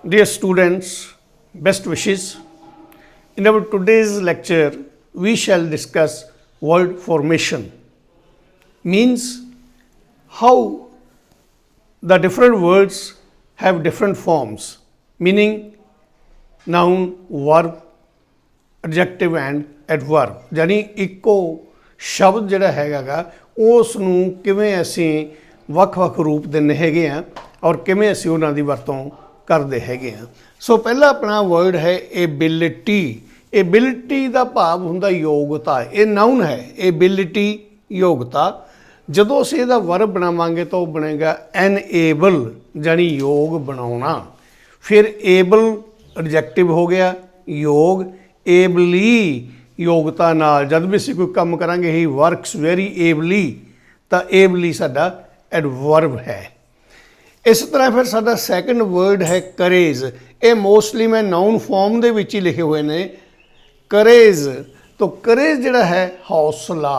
Dear students, best wishes. In our today's lecture, we shall discuss word formation. Means how the different words have different forms, meaning noun, verb, adjective and adverb. यानी ਇੱਕੋ ਸ਼ਬਦ ਜਿਹੜਾ ਹੈਗਾ ਉਸ ਨੂੰ ਕਿਵੇਂ ਅਸੀਂ ਵੱਖ-ਵੱਖ ਰੂਪ ਦਿੰਦੇ ਹੈਗੇ ਆ ਔਰ ਕਿਵੇਂ ਅਸੀਂ ਉਹਨਾਂ ਦੀ ਵਰਤੋਂ ਕਰਦੇ ਹੈਗੇ ਆ। ਸੋ ਪਹਿਲਾ ਆਪਣਾ ਵਰਡ ਹੈ एबिलिटी। एबिलिटी ਦਾ ਭਾਵ ਹੁੰਦਾ ਯੋਗਤਾ। ਇਹ ਨਾउन ਹੈ, एबिलिटी ਯੋਗਤਾ। ਜਦੋਂ ਅਸੀਂ ਇਹਦਾ ਵਰਬ ਬਣਾਵਾਂਗੇ ਤਾਂ ਉਹ ਬਣੇਗਾ एनेबल ਜਾਨੀ ਯੋਗ ਬਣਾਉਣਾ। ਫਿਰ एबल ਐਡਜੈਕਟਿਵ ਹੋ ਗਿਆ ਯੋਗ, एबली ਯੋਗਤਾ ਨਾਲ। ਜਦ ਵੀ ਅਸੀਂ ਕੋਈ ਕੰਮ ਕਰਾਂਗੇ ਹੀ ਵਰਕਸ ਵੈਰੀ एबली ਤਾਂ एबली ਸਾਡਾ ਐਡਵਰਬ ਹੈ। इस तरह फिर साडा सैकेंड वर्ड है करेज। ये मोस्टली मैं नाउन फॉर्म दे विच ही लिखे हुए ने करेज। तो करेज जिहड़ा है हौसला,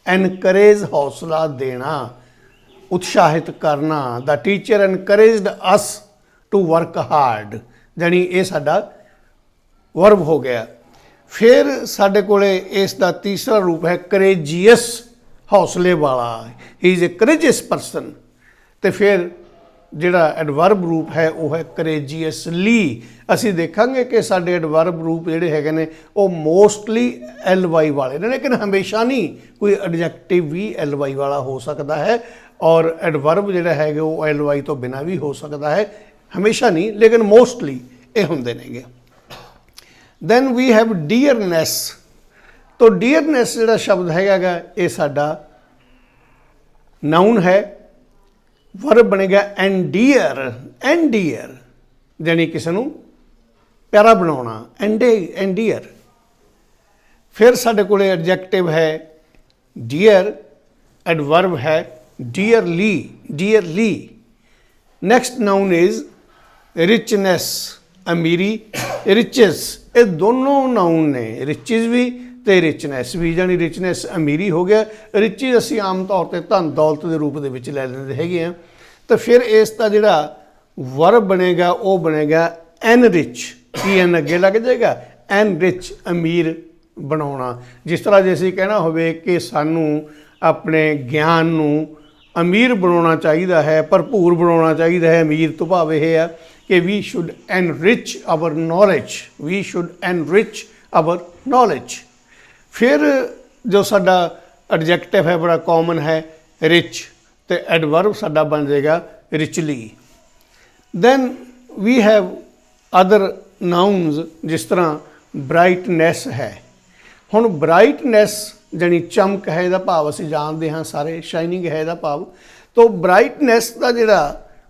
एनकरेज हौसला देना, उत्साहित करना। The teacher encouraged us to work hard यानी ये साडा वर्ब हो गया। फिर साडे कोले इस दा तीसरा रूप है करेजियस, हौसले वाला। He is a courageous person. तो फिर ਜਿਹੜਾ ਐਡਵਰਬ ਰੂਪ ਹੈ ਉਹ ਹੈ ਕਰੇਜੀਅਸਲੀ। ਅਸੀਂ ਦੇਖਾਂਗੇ ਕਿ ਸਾਡੇ ਐਡਵਰਬ ਰੂਪ ਜਿਹੜੇ ਹੈਗੇ ਨੇ ਉਹ ਮੋਸਟਲੀ LY ਵਾਲੇ ਨੇ, ਲੇਕਿਨ ਹਮੇਸ਼ਾ ਨਹੀਂ। ਕੋਈ ਐਡਜੈਕਟਿਵ ਵੀ LY ਵਾਲਾ ਹੋ ਸਕਦਾ ਹੈ ਔਰ ਐਡਵਰਬ ਜਿਹੜਾ ਹੈਗਾ ਉਹ LY ਤੋਂ ਬਿਨਾਂ ਵੀ ਹੋ ਸਕਦਾ ਹੈ, ਹਮੇਸ਼ਾ ਨਹੀਂ ਲੇਕਿਨ ਮੋਸਟਲੀ ਇਹ ਹੁੰਦੇ ਨੇਗੇ। Then we have dearness. ਤੋ ਡੀਅਰਨੈਸ ਜਿਹੜਾ ਸ਼ਬਦ ਹੈਗਾ ਇਹ ਸਾਡਾ ਨਾउन ਹੈ। वर्ब बनेगा एंडियर। एंडियर यानी किसी को प्यारा बनाना, एंडियर। फिर साढ़े को एडजैक्टिव है डियर, एडवर्ब है dearly, dearly. Next noun is richness, अमीरी, रिचेस। ये दोनों नाउन ने, रिचेस भी तो रिचनेस भी। यानी रिचनेस अमीरी हो गया, रिचेज असी आम तौर पर धन दौलत के रूप में लै लेंदे हैगे आ। तो फिर इसका जिहड़ा वर्ब बनेगा वो बनेगा एनरिच। EN अगे लग जाएगा, एनरिच अमीर बनाउणा। जिस तरह जे असीं कहना होवे कि सानू अपने ज्ञान नू अमीर बनाउणा चाहीदा है, भरपूर बनाउणा चाहीदा है। अमीर तो भाव यह है कि we should enrich our knowledge, we should enrich our knowledge. फिर जो साडा एडजैक्टिव है बड़ा कॉमन है रिच, तो एडवर्ब साडा बन जाएगा richly. Then we have other nouns जिस तरह ब्राइटनैस है। हुण ब्राइटनैस जानी चमक है, इहदा भाव असीं जानते हाँ सारे, शाइनिंग है इहदा भाव। तो ब्राइटनैस का जिहड़ा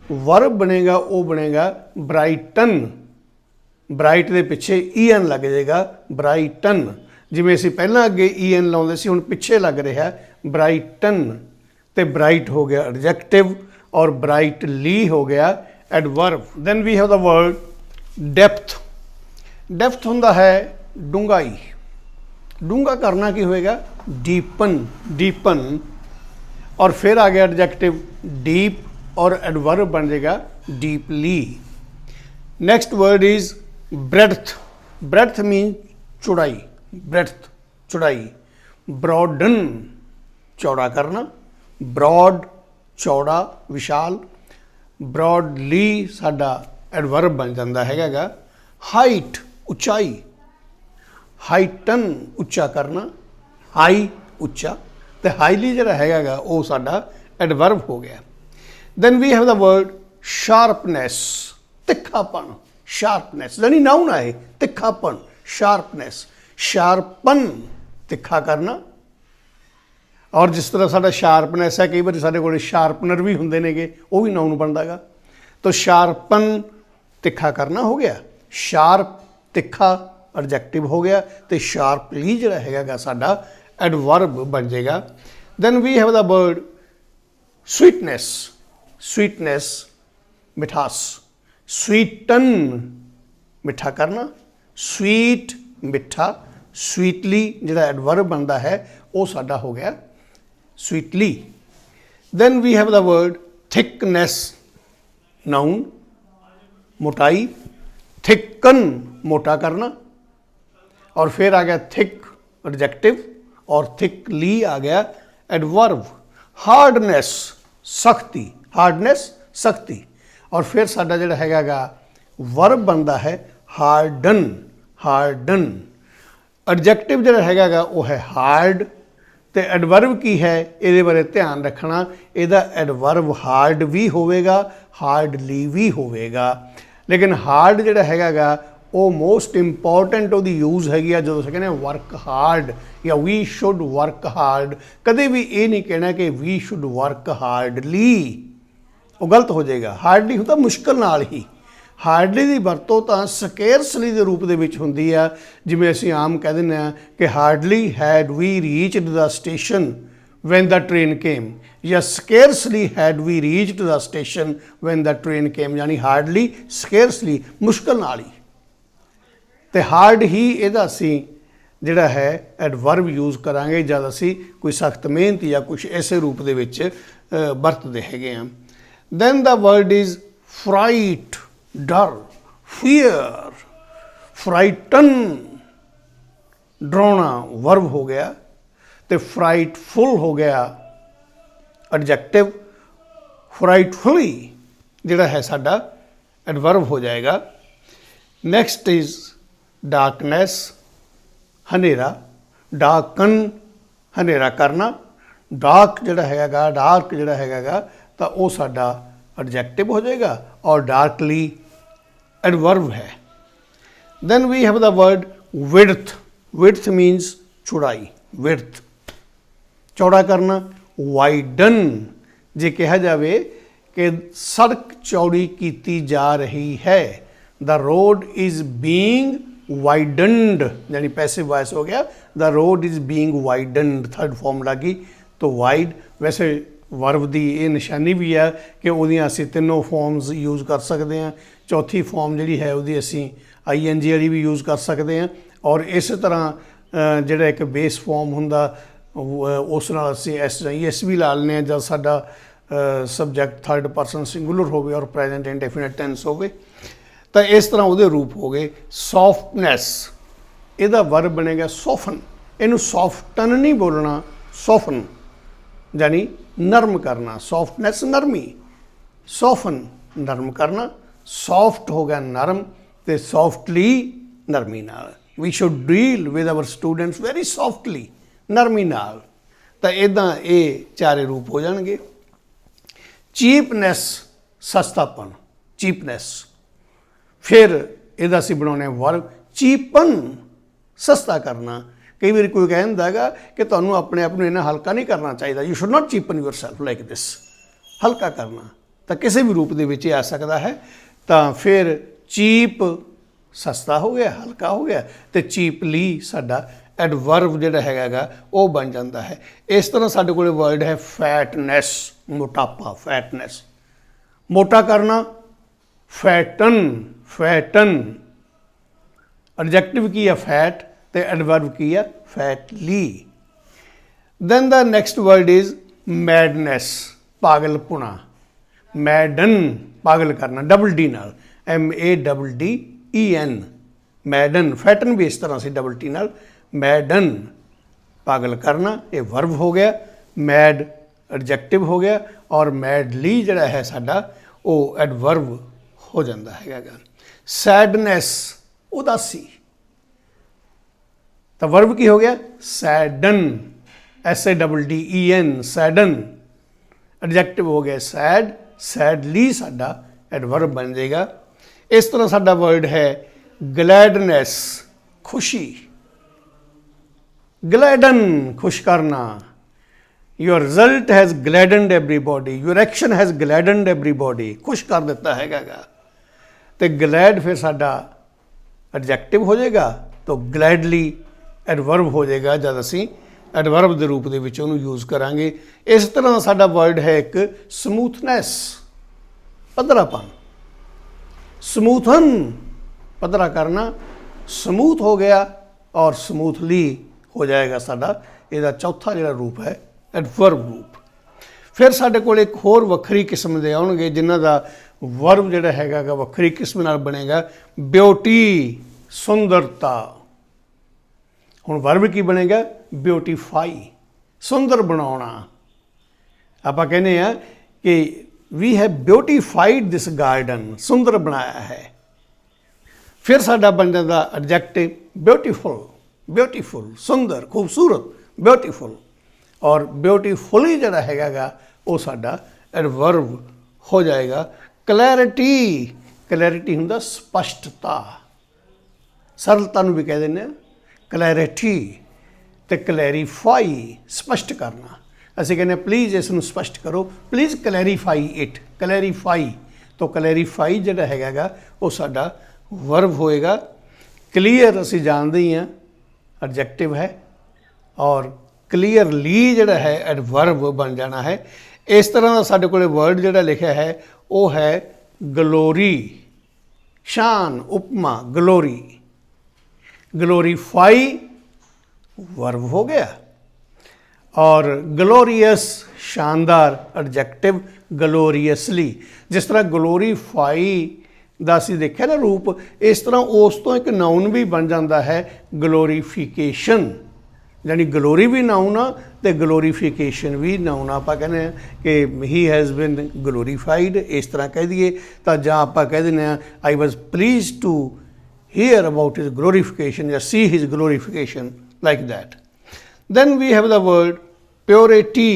वर्ब बनेगा वो बनेगा ब्राइटन। ब्राइट के पिछे EN लग जाएगा, ब्राइटन। जिमें असीं पहलां अगे EN लाउंदे सी, हुण पिछे लग रहा ब्राइटन। तो ब्राइट हो गया एडजैक्टिव और ब्राइटली हो गया adverb. Then we have the word depth. Depth हुंदा है डूंगाई। डूंगा करना की होएगा डीपन, डीपन। और फिर आ गया एडजैक्टिव डीप और एडवर्ब बन जाएगा deeply. Next word is breadth. Breadth mean चौड़ाई, ब्रेड्थ चौड़ाई। ब्रॉडन चौड़ा करना, ब्रॉड चौड़ा विशाल। ब्रॉडली साडा एडवर्ब बन जाता हैगा। हाइट उचाई, हाइटन उच्चा करना, हाई उच्चा। तो हाईली जिहड़ा हैगा वो साडा एडवर्ब हो गया। Then we have the word sharpness, तिखापन। शार्पनैस यानी नाउन है तिखापन, शार्पनैस। शार्पन तिखा करना। और जिस तरह साडा शार्पनैस है, कई बार साडे कोल शार्पनर भी हुंदे नेगे, वो भी नाउन बनदा गा। तो शार्पन तिखा करना हो गया, शार्प तिखा एडजैक्टिव हो गया, तो शार्पली जिहड़ा हैगा साडा एडवर्ब बन जाएगा। Then we have the word sweetness. Sweetness मिठास, स्वीटन मिठा करना, स्वीट मिठा। स्वीटली जिहड़ा एडवर्ब बनता है वो साडा हो गया sweetly. Then we have the word thickness noun, मोटाई, थिकन मोटा करना, और फिर आ गया थिक एडजेक्टिव, और थिकली आ गया एडवर्ब। हार्डनैस सख्ती, हार्डनैस सख्ती, और फिर साडा जिहड़ा हैगा वर्ब बनता है हार्डन, हार्डन। एडजेक्टिव जिहड़ा हैगा वो है हार्ड, तो एडवर्ब की है ये बारे ध्यान रखना, ਇਹਦਾ एडवर्ब हार्ड भी होवेगा, हार्डली भी होवेगा, लेकिन हार्ड जिहड़ा हैगा वो मोस्ट इंपॉर्टेंट वो यूज़ हैगी आ जो कहने वर्क हार्ड या वी शुड वर्क हार्ड। कदे भी ये नहीं कहना कि वी शुड वर्क हार्डली, वो गलत हो जाएगा। हार्डली होता मुश्किल नाल ही, हार्डली की वरतों तो स्केयरसली के रूप के होंगी आ, जिमें असीं आम कह दें कि hardly had we reached the station when the train came, या scarcely had we reached the station when the train came, यानी हार्डली स्केयरसली मुश्किल नाल ही। तो हार्ड ही ਇਹਦਾ ਅਸੀਂ ਜਿਹੜਾ है एडवर्ब यूज़ करांगे जब ਅਸੀਂ कोई सख्त मेहनत या कुछ ऐसे रूप ਦੇ ਵਿੱਚ ਵਰਤਦੇ ਹੈਗੇ ਆ। then the word is fright, डर, fear, frighten, डराउना वर्ब हो गया, तो फ्राइटफुल हो गया एडजेक्टिव, फ्राइटफुली जिहड़ा है साडा एडवर्ब हो जाएगा। नेक्स्ट इज डार्कनैस, हनेरा, डार्कन हनेरा करना, डार्क जिहड़ा हैगा, डार्क जिहड़ा हैगा तो वो साडा एडजेक्टिव हो जाएगा, और डार्कली एडवर्ब है। Then we have the word width, width means चौड़ाई, विड्थ चौड़ा करना, वाइडन जे कहा जाए कि सड़क चौड़ी की जा रही है, the road is being widened, यानी पैसिव वॉइस हो गया, the road is being widened, third form लगी तो वाइड। वैसे वर्ब की ये निशानी भी है कि वो असी तीनों फॉर्म्स यूज़ कर सकते हैं, चौथी फॉर्म जी है वो असी ING वाली भी यूज़ कर सकते हैं, और इस तरह जोड़ा एक बेस फॉर्म होंदा उस नाल असी SIS भी ला लें जब साडा सबजैक्ट थर्ड परसन सिंगुलर हो और प्रेजेंट इंडेफिनिट टेंस हो, तो इस तरह वो रूप हो गए। सॉफ्टनैस, ਇਹਦਾ वर्ब बनेगा सॉफन, इनू सॉफ्टन नहीं बोलना, सॉफन यानी नरम करना, सॉफ्टनैस नरमी, सॉफन नरम करना, सॉफ्ट हो गया नरम, तो सॉफ्टली नरमी नाल। We should deal with our students very softly, नरमी नाल। तो इदां ये चारे रूप हो जाएंगे। चीपनैस सस्तापन, चीपनैस, फिर ਇਹਦਾ ਅਸੀਂ ਬਣਾਉਣੇ वर्ब चीपन, सस्ता करना। कई बार कोई कह दिंदा हैगा कि तुहानूं अपने आप नूं इन्ना हल्का नहीं करना चाहिए, you should not cheapen yourself like this, हल्का करना तो किसी भी रूप के आ सकता है। तो फिर चीप सस्ता हो गया, हल्का हो गया, तो चीपली साडा एडवर्ब जिहड़ा हैगा वो बन जाता है। इस तरह साडे कोल वर्ड है फैटनैस, मोटापा, फैटनैस मोटा करना, फैटन, फैटन एडजेक्टिव की है फैट, तो एडवर्ब की है fatly. Then the next word is madness, पागलपुना, मैडन पागल करना, डबल डी नाल, MADDEN, मैडन। फैटन भी इस तरह से डबल टी नाल, मैडन पागल करना, ये वर्ब हो गया, मैड एडजेक्टिव हो गया, और मैडली जिहड़ा है साडा वो एडवर्ब हो जाता है। सैडनैस उदासी, तो वर्ब की हो गया सैडन, SADDEN, सैडन एडजेक्टिव हो गया सैड, सैडली साडा एडवर्ब बन जाएगा। इस तरह साडा वर्ड है ग्लैडनैस, खुशी, ग्लैडन खुश करना, your result has gladdened everybody, your action has gladdened everybody, खुश कर देता हैगा। तो ग्लैड फिर साडा एडजेक्टिव हो जाएगा, तो ग्लैडली एडवर्ब हो जाएगा जब असी एडवर्ब के रूप के यूज़ करांगे। इस तरह का साडा वर्ड है एक समूथनैस, पधरापन, समूथन पधरा करना, समूथ हो गया, और समूथली हो जाएगा साडा इसका चौथा जिहड़ा रूप है एडवर्ब रूप। फिर साडे कोल एक होर वक्खरी किस्म दे आउणगे जिन्हां दा वर्ब जिहड़ा हैगा गा वक्री किस्म नाल बनेगा ब्यूटी सुंदरता। हुण वर्ब की बनेगा ब्यूटीफाई सुंदर बनाउणा। आपां कहने आ कि we have beautified this garden सुंदर बनाया है। फिर साडा बन जाता एडजैक्टिव ब्यूटीफुल ब्यूटीफुल सुंदर खूबसूरत ब्यूटीफुल। और ब्यूटीफुली जिहड़ा हैगा गा वो साडा एडवर्ब हो जाएगा। क्लैरिटी क्लैरिटी हुंदा स्पष्टता सरलता नूं भी कह दिंदे आ क्लैरिटी। ते क्लैरीफाई स्पष्ट करना। ਅਸੀਂ ਕਹਿੰਦੇ ਪਲੀਜ਼ ਇਸ ਨੂੰ ਸਪਸ਼ਟ ਕਰੋ ਪਲੀਜ਼ ਕਲੈਰੀਫਾਈ ਇਟ ਕਲੈਰੀਫਾਈ। तो ਕਲੈਰੀਫਾਈ ਜਿਹੜਾ ਹੈਗਾ ਗਾ ਉਹ ਸਾਡਾ ਵਰਬ ਹੋਏਗਾ। ਕਲੀਅਰ ਅਸੀਂ ਜਾਣਦੇ ਹੀ ਹਾਂ ਐਡਜੈਕਟਿਵ ਹੈ ਔਰ ਕਲੀਅਰਲੀ ਜਿਹੜਾ ਹੈ ਐਡਵਰਬ ਬਣ ਜਾਣਾ ਹੈ। ਇਸ ਤਰ੍ਹਾਂ ਦਾ ਸਾਡੇ ਕੋਲ ਵਰਡ ਜਿਹੜਾ ਲਿਖਿਆ ਹੈ ਉਹ ਹੈ ਗਲੋਰੀ ਸ਼ਾਨ ਉਪਮਾ ਗਲੋਰੀ। ग्लोरीफाई वर्ब हो गया और ग्लोरियस शानदार एडजैक्टिव ग्लोरीयसली। जिस तरह ग्लोरीफाई ਦਾ ਅਸੀਂ ਦੇਖਿਆ ਨਾ ਰੂਪ ਇਸ ਤਰ੍ਹਾਂ ਉਸ ਤੋਂ ਇੱਕ ਨਾउन ਵੀ ਬਣ ਜਾਂਦਾ ਹੈ ਗਲੋਰੀਫਿਕੇਸ਼ਨ। ਯਾਨੀ ਗਲੋਰੀ ਵੀ ਨਾउन ਆ ਤੇ ਗਲੋਰੀਫਿਕੇਸ਼ਨ ਵੀ ਨਾउन। ਆਪਾਂ ਕਹਿੰਦੇ ਆ ਕਿ ਹੀ ਹੈਜ਼ ਬਿਨ ਗਲੋਰੀਫਾਈਡ ਇਸ ਤਰ੍ਹਾਂ ਕਹਿ ਦਈਏ ਤਾਂ ਜਾਂ ਆਪਾਂ ਕਹਿ ਦਿੰਦੇ ਆ I was pleased to hear about his glorification or see his glorification like that. Then we have the word purity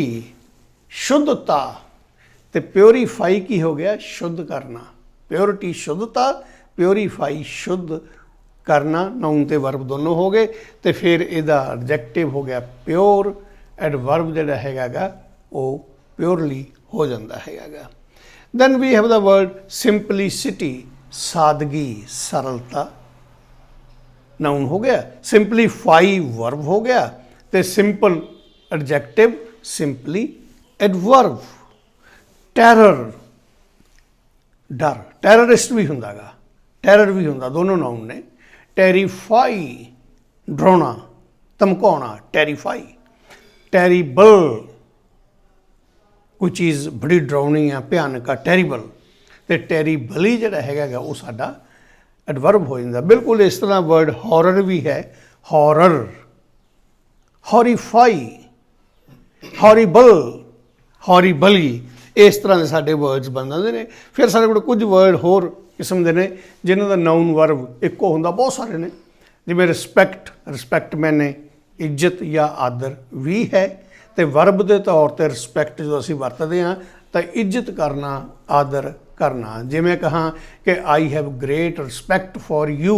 शुद्धता। तो purify की हो गया शुद्ध करना। purity शुद्धता purify शुद्ध करना नाउन ते वर्ब दोनों हो गए। तो फिर इहदा एडजैक्टिव हो गया प्योर एडवर्ब जिहड़ा हैगा गा वो प्योरली हो जाता हैगा गा। Then we have the word simplicity सादगी सरलता नाउन हो गया। सिंपलीफाई वर्ब हो गया तो simple adjective simply adverb. Terror डर टैररिस्ट भी हुंदा गा टैरर भी हुंदा दोनों नाउन ने। टैरीफाई डराउणा धमकाउणा टैरीफाई। टैरीबल कोई चीज़ बड़ी डराउनी आ भयानक आ टैरीबल। तो टैरीबली जिहड़ा हैगा वो साडा एडवर्ब हो जाता। बिल्कुल इस तरह वर्ड हॉरर भी है हॉरर हॉरीफाई हॉरीबल हॉरीबली इस तरह के साडे वर्ड्स बन जाते हैं। फिर साडे कोल कुछ वर्ड होर किस्म के ने जिन्हां दा नाउन वर्ब इक्को हुंदा बहुत सारे ने जिवें रिस्पैक्ट रिस्पैक्ट मैंने इज्जत या आदर भी है। तो वर्ब के तौर पर रिस्पैक्ट जो असीं वरतदे हां तो इज्जत करना आदर करना। जिमें कहा कि I have great respect for you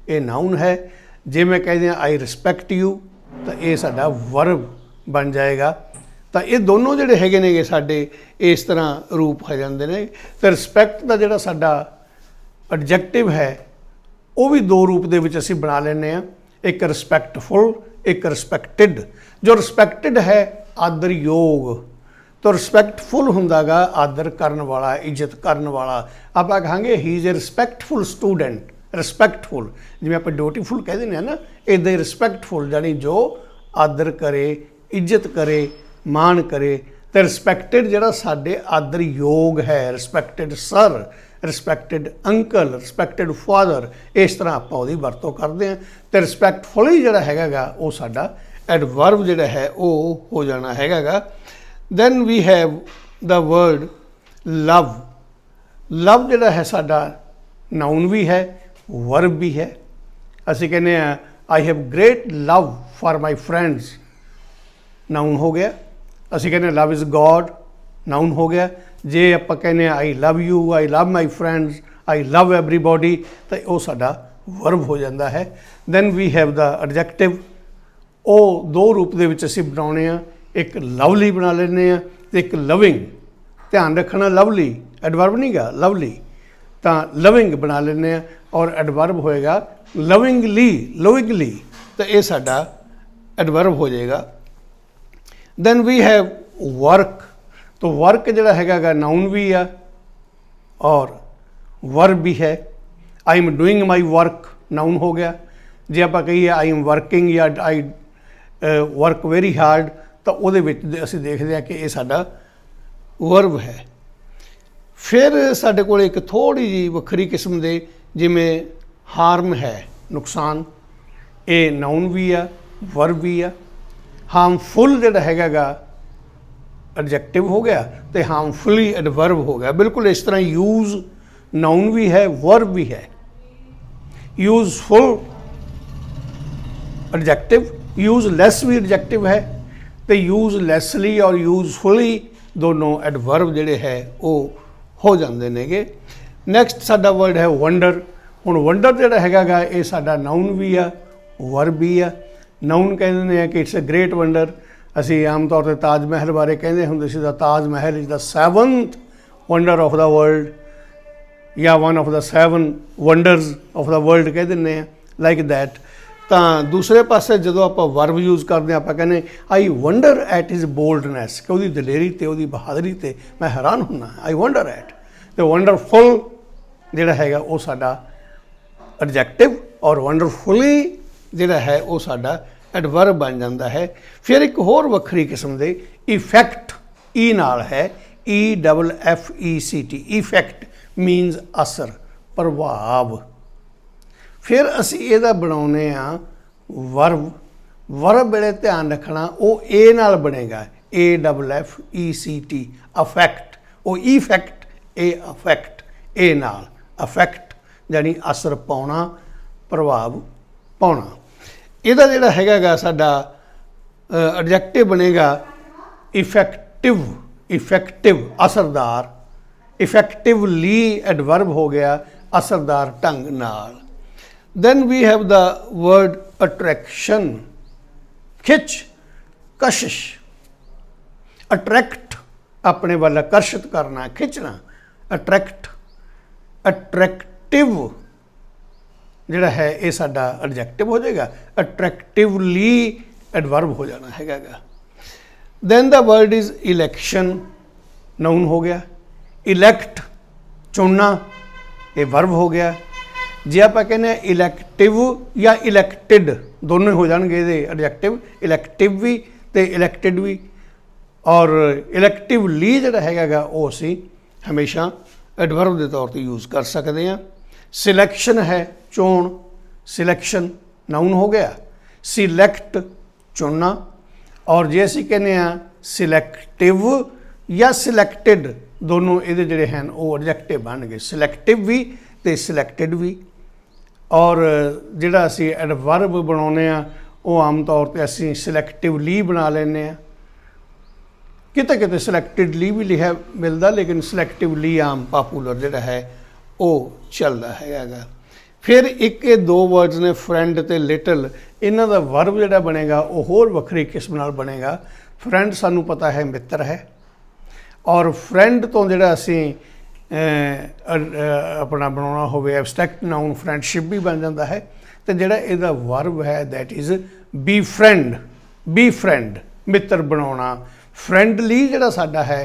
ये नाउन है। जिमें कहते हैं आई रिस्पैक्ट यू तो ये साडा वर्ब बन जाएगा। तो ये दोनों जिहड़े हैगे ने साडे इस तरह रूप हो जाते हैं। तो रिस्पैक्ट का जिहड़ा साडा एडजैक्टिव है वो भी दो रूप दे विच असीं बना लैंदे आ एक रिस्पैक्टफुल एक रिस्पैक्टिड। जो रिस्पैक्टिड है आदर योग तो रिस्पैक्टफुल हुंदा गा आदर करन वाला इज्जत करन वाला। आपां कहांगे ही is A respectful student respectful जिवें आपां ड्यूटीफुल कह दिंदे आ ना इदां ही रिस्पैक्टफुल यानी जो आदर करे इज्जत करे मान करे। तो रिस्पैक्टिड जिहड़ा साडे आदर योग है रिस्पैक्टिड सर रिस्पैक्टिड अंकल रिस्पैक्टिड फादर इस तरह आपां उहदी वरतों करदे आ। तो रिस्पैक्टफुली जिहड़ा हैगा गा वो साडा एडवर्ब जिहड़ा है वो हो जाना हैगा गा। Then we have the word love। Love जिहड़ा है साडा नाउन भी है वर्ब भी है। असीं कहने I have great love for my friends noun हो गया। असीं कहने लव इज़ गॉड नाउन हो गया। जे आपां कहने I love you I love my friends I love everybody तो वो साडा वर्ब हो जाता है। Then we have the adjective वो दो रूप दे विच असीं बनाउणे आ एक लवली बना लेने तो एक लविंग। ध्यान रखना लवली एडवर्ब नहीं गा लवली तो लविंग बना लेने और एडवर्ब होएगा लविंगली लविंगली तो ये साडा एडवर्ब हो जाएगा। दैन वी हैव वर्क तो वर्क जिहड़ा हैगा नाउन भी आ और वर्ब भी है। I am doing my work noun हो गया। जे आपां कहिए आई एम वर्किंग या आई वर्क वेरी हार्ड तो वो असीं देखते हैं कि ये साडा वर्ब है। फिर साडे कोल एक थोड़ी जी वक्री किस्म दे जिमें हार्म है, नुकसान, ये नाउन भी आ वर्ब भी आ। हार्मफुल जिहड़ा हैगा गा एडजैक्टिव हो गया तो हार्मफुली एडवर्ब हो गया। बिल्कुल इस तरह यूज़ नाउन भी है वर्ब भी है। यूजफुल एडजैक्टिव, यूजलैस भी एडजैक्टिव है, तो यूजलैसली और यूजफुली दोनों एडवर्ब जिहड़े है वो हो जाते नेगे। नैक्सट साडा वर्ड है वंडर। हुण वंडर जिहड़ा हैगा गा ये साडा नाउन भी आ वर्ब भी आ। नाउन कहते हैं कि इट्स अ ग्रेट वंडर। असी आम तौर पर ताज महल बारे कहते होंगे सी the Taj Mahal is the 7th wonder of the world या one of the 7 wonders of the world कह दें लाइक दैट। तो दूसरे पासे जो आप वर्ब यूज़ करते हैं आप कहने आई वंडर एट हिज बोल्डनैस कि उसकी दलेरी ते उसकी बहादरी ते मैं हैरान होना। आई वंडर एट तो वंडरफुल जिहड़ा हैगा वो साडा एडजैक्टिव और वंडरफुली जिहड़ा है वो साडा एडवर्ब बन जाता है। फिर एक होर वक्री किस्म दे इफैक्ट ई नाल है EFFECT इफैक्ट मीनस असर प्रभाव। फिर असी इहदा बनाउने आ वर्ब। वर्ब वेले ध्यान रखना वो ए नाल बनेगा AFFECT अफैक्ट वो इफैक्ट ए अफैक्ट ए नाल अफैक्ट यानी असर पाउना प्रभाव पाउना। ਇਹਦਾ ਜਿਹੜਾ ਹੈਗਾ ਗਾ ਸਾਡਾ ਐਡਜੈਕਟਿਵ ਬਣੇਗਾ ਇਫੈਕਟਿਵ ਇਫੈਕਟਿਵ असरदार। ਇਫੈਕਟਿਵਲੀ ਐਡਵਰਬ ਹੋ ਗਿਆ असरदार ਢੰਗ ਨਾਲ। then we have the word attraction खिच कशिश। अट्रैक्ट अपने वाल आकर्षित करना खिंचना अट्रैक्ट। अट्रैक्टिव जिहड़ा है ये साडा एडजैक्टिव हो जाएगा अट्रैक्टिवली एडवर्ब हो जाना हैगा। Then the word is election noun हो गया। इलैक्ट चुनना ये वर्ब हो गया। जे आप कहने इलैक्टिव या इलैक्टिड दोनों हो जाएंगे ये एडजैक्टिव इलैक्टिव भी तो इलैक्टिड भी। और इलैक्टिवली जिहड़ा हैगा वो असी हमेशा एडवर्ब के तौर पर यूज़ कर सकते हैं। सिलैक्शन है चोण सिलैक्शन नाउन हो गया। सिलैक्ट चुनना और जे असी कहने सिलैक्टिव या सिलैक्टिड दोनों ये जिहड़े हैं वो एडजैक्टिव बन गए सिलैक्टिव भी तो सिलैक्टिड भी। और जिहड़ा असी एडवर्ब बनाउने वो आम तौर पर असी सिलैक्टिवली बना लेने किते किते सिलैक्टिडली भी लिखा मिलता लेकिन सिलैक्टिवली आम पॉपूलर जिहड़ा है वो चलता हैगा। फिर एक दो वर्ड्स ने फ्रेंड ते लिटल इन्हां दा वर्ब जिहड़ा बनेगा वो होर वखरी किस्म नाल बनेगा। फ्रेंड सानू पता है मित्र है और फ्रेंड तो जिहड़ा असी अपना बनाना होवे एब्सट्रैक्ट नाउन फ्रेंडशिप भी बन जाता है। तो जिहड़ा इहदा वर्ब है that is be friend Mitra banana. Friendly जिहड़ा साडा है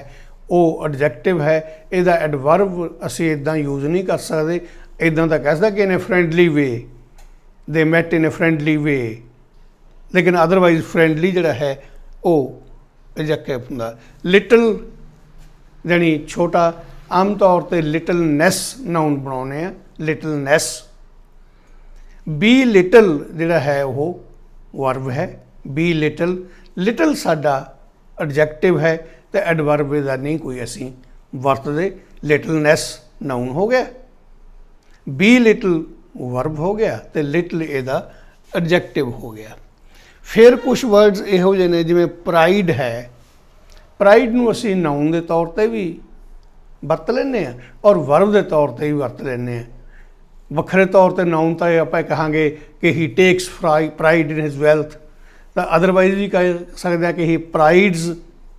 वो एडजैक्टिव है। इहदा एडवर्ब असी इदां यूज़ नहीं कर सकते। इदां तो कह सकते कि इन्हें friendly way they met in a friendly way लेकिन अदरवाइज फ्रेंडली जिहड़ा है वो एडजैक्टिव हुंदा। लिटल यानी छोटा आम तौर पर लिटलनैस नाउन बनाउने लिटलनैस। बी लिटल जिहड़ा है वो वर्ब है बी लिटल। लिटल साडा एडजैक्टिव है तो एडवर्ब का नहीं कोई असी वरतदे। लिटलनैस नाउन हो गया बी लिटल वर्ब हो गया तो लिटल इहदा एडजैक्टिव हो गया। फिर कुछ वर्ड्स इहो जिहे ने जिवें प्राइड है। प्राइड नूं असी नाउन के तौर पर भी वरत लैंदे और वर्ब के तौर पर भी वरत लैंदे। वखरे तौर पर नाउन तो आप कहांगे कि he takes pride in his wealth तो अदरवाइज भी कह सकते हैं कि he prides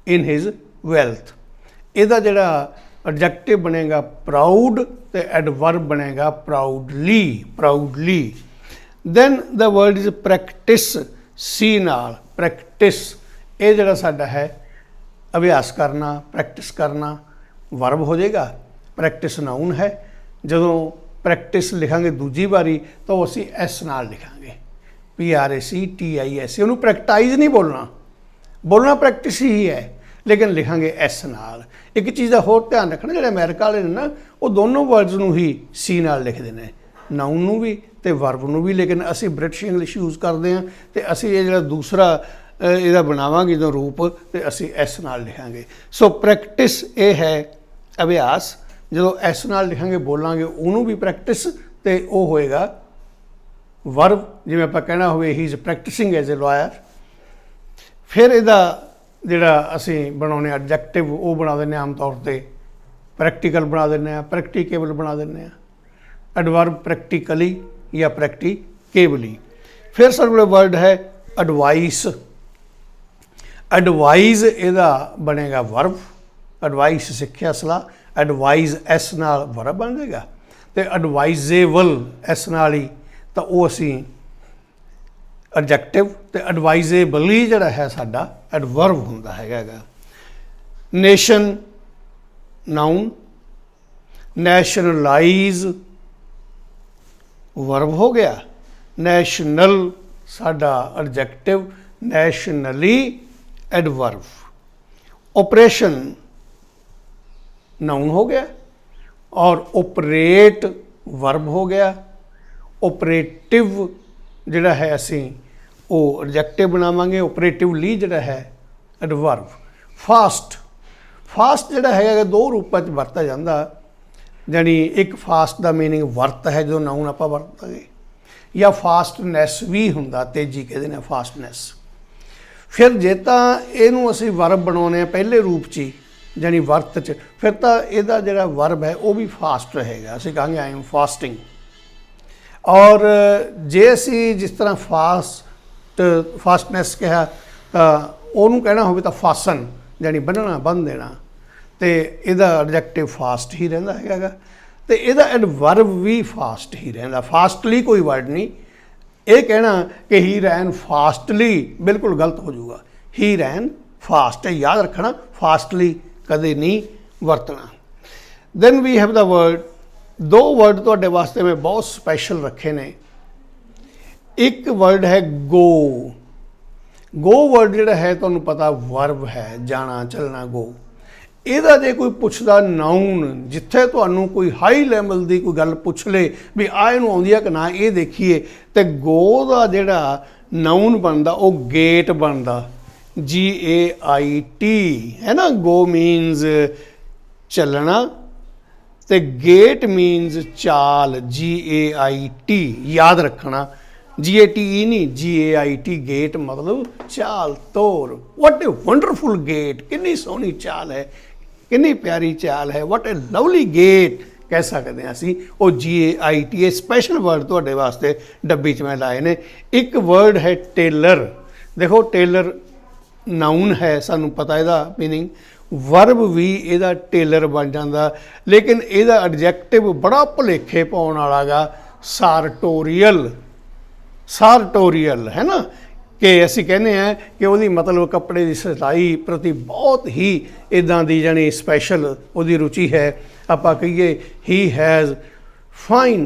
in his wealth. इहदा जिहड़ा एडजैक्टिव बनेगा प्राउड तो एडवर्ब बनेगा proudly. Then the word is practice C नाल प्रैक्टिस ये जिहड़ा साडा है अभ्यास करना प्रैक्टिस करना वर्ब हो जाएगा। प्रैक्टिस नाउन है। जदों प्रैक्टिस लिखांगे दूजी बारी तो असी एस नाल लिखांगे PRACTIS। उन्होंने प्रैक्टाइज नहीं बोलना प्रैक्टिस ही है लेकिन लिखांगे एस नाल। एक चीज़ का होर ध्यान रखना, जो अमेरिका वाले ने ना वो दोनों वर्ड्स नूं ही सी नाल लिखते हैं, नाउन नूं भी ते वर्ब नूं भी। लेकिन असी ब्रिटिश इंग्लिश यूज़ करते हैं तो असी ये जो दूसरा ਇਹਦਾ ਬਣਾਵਾਂਗੇ जो रूप तो असी एस नाल लिखांगे। सो प्रैक्टिस ये है अभ्यास, जो एस नाल लिखांगे बोलांगे उन्होंने भी प्रैक्टिस तो वो होएगा वर्ब, जिवें आपां कहना होवे he is practising as a lawyer. फिर इहदा जिहड़ा असी बनाउने एडजैक्टिव वो बना दिंदे आम तौर पर प्रैक्टिकल बना दिंदे, प्रैक्टिकेबल बना दिंदे, एडवर्ब प्रैक्टिकली या प्रैक्टिकेबली। फिर साडे कोल वर्ड है एडवाइस। एडवाइज इहदा बनेगा वर्ब, एडवाइस सिक्ख्या सलाह, एडवाइज एस नाल वर्ब बन जाएगा, तो एडवाइजेबल एस नाल ही तो वो असी एडजैक्टिव, तो एडवाइजेबली जिहड़ा है साडा एडवर्ब हुंदा हैगा। नेशन नाउन, नैशनलाइज वर्ब हो गया, नैशनल साडा एडजैक्टिव, नैशनली एडवर्ब। ऑपरेशन नाउन हो गया और ऑपरेट वर्ब हो गया। ऑपरेटिव जिहड़ा है असी वो एडजैक्टिव बनावांगे, ऑपरेटिवली जिहड़ा है एडवर्ब। फास्ट, फास्ट जिहड़ा है दो रूपों में वरता जाता, यानी एक फास्ट का मीनिंग वर्त है जो नाउन आपां वरतांगे, या फास्टनैस भी हुंदा, तेजी कहते हैं फास्टनैस। फिर जे तो इनू असी वर्ब बनाने पहले रूप च ही, यानी वर्त च, फिर तो यदा जो वर्ब है वो भी फास्ट रहेगा, असी कहेंगे आई एम फास्टिंग। और जे असी जिस तरह फास्टनैस कहा तो उन्होंने कहना हो तो फासन, यानी बन्नना, बन देना, तो यदा एडजैक्टिव फास्ट ही रहिंदा हैगा, तो यदा एडवर्ब भी फास्ट ही रहिंदा। फास्टली कोई वर्ड नहीं, ये कहना कि ही रैन फास्टली बिल्कुल गलत हो जाऊगा, ही रैन फास्ट है, याद रखना, फास्टली कदे नहीं वरतना। Then we have the word, दो वर्ड तुहाडे वास्ते मैं बहुत स्पैशल रखे ने। एक वर्ड है गो। गो वर्ड जिहड़ा है तुहानूं पता वर्ब है, जाना चलना, गो। ਇਹਦਾ जे कोई पुछदा नाउन, जिथे तुहानूं कोई हाई लैवल की कोई गल पुछ ले भी आ इहनूं आउंदी है कि ना, ये देखिए, तो गो का जिहड़ा नाउन बनदा वो गेट बनदा, GAIT है ना। गो मीनस चलना, तो गेट मीनस चाल, GAIT। याद रखना, GATE नहीं, GAIT, गेट मतलब चाल तोर। वट ए वंडरफुल गेट, कितनी सोहनी चाल है, कितनी प्यारी चाल है, वट ए लवली गेट कह सकते हैं असी। वो GAIT स्पैशल वर्ड तुहाडे वास्ते डब्बी च मैं लाए ने। एक वर्ड है टेलर। देखो टेलर नाउन है, सानू पता ਇਹਦਾ मीनिंग, वर्ब भी ਇਹਦਾ टेलर बन जाता, लेकिन ਇਹਦਾ एडजैक्टिव बड़ा भुलेखे पाउण वाला गा, सार्टोरियल। सार्टोरियल है ना, कि असी कहने हैं कि वो मतलब कपड़े की सिलाई प्रति बहुत ही इदां दी जानी स्पैशल वो रुचि है। आपां कहिए ही हैज़ फाइन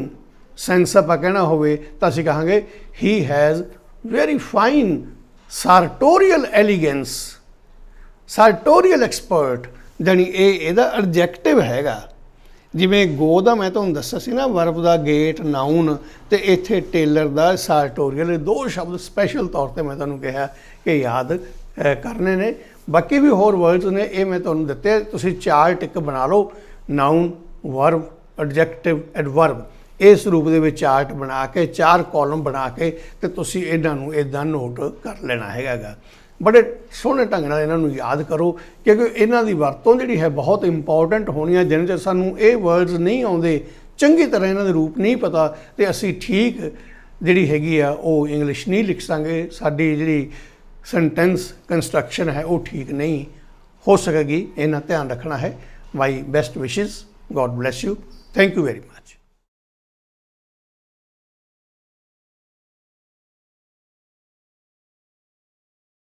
सेंस, आपां कहना होवे तो असी कहांगे he has very fine sartorial elegance, sartorial expert, जानी ये एडजैक्टिव हैगा। जिमें गो का मैं तुहानूं दस्सिया सी ना, वर्ब का गेट नाउन, तो इत्थे टेलर का सार्टोरियल, दो शब्द स्पैशल तौर पर मैं तुहानूं कहा कि याद करने ने। बाकी भी होर वर्ड्स ने, ये मैं तुहानूं दित्ते, तुसीं चार टिक बना लो, नाउन, वर्ब, एडजैक्टिव, एडवर्ब, इस रूप के चार्ट बना के, चार कॉलम बना के, तो तुसीं इन्हां नूं इदां नोट कर लेना हैगा। बड़े सोहने ढंग नाल इन्हां नूं याद करो, क्योंकि इन्हां दी वरतों जिहड़ी है बहुत इंपॉर्टेंट होनी है। जिन्ने चਿਰ सानूं ये वर्ड्स नहीं आउंदे, चंगी तरह इन्हां दे रूप नहीं पता, तो असी ठीक जिहड़ी हैगी आ वो इंग्लिश नहीं लिख सकांगे, साडी जिहड़ी सेंटेंस कंस्ट्रक्शन है वो ठीक नहीं हो सकेगी। इन्हां ध्यान रखना है। My best wishes, God bless you, thank you very much.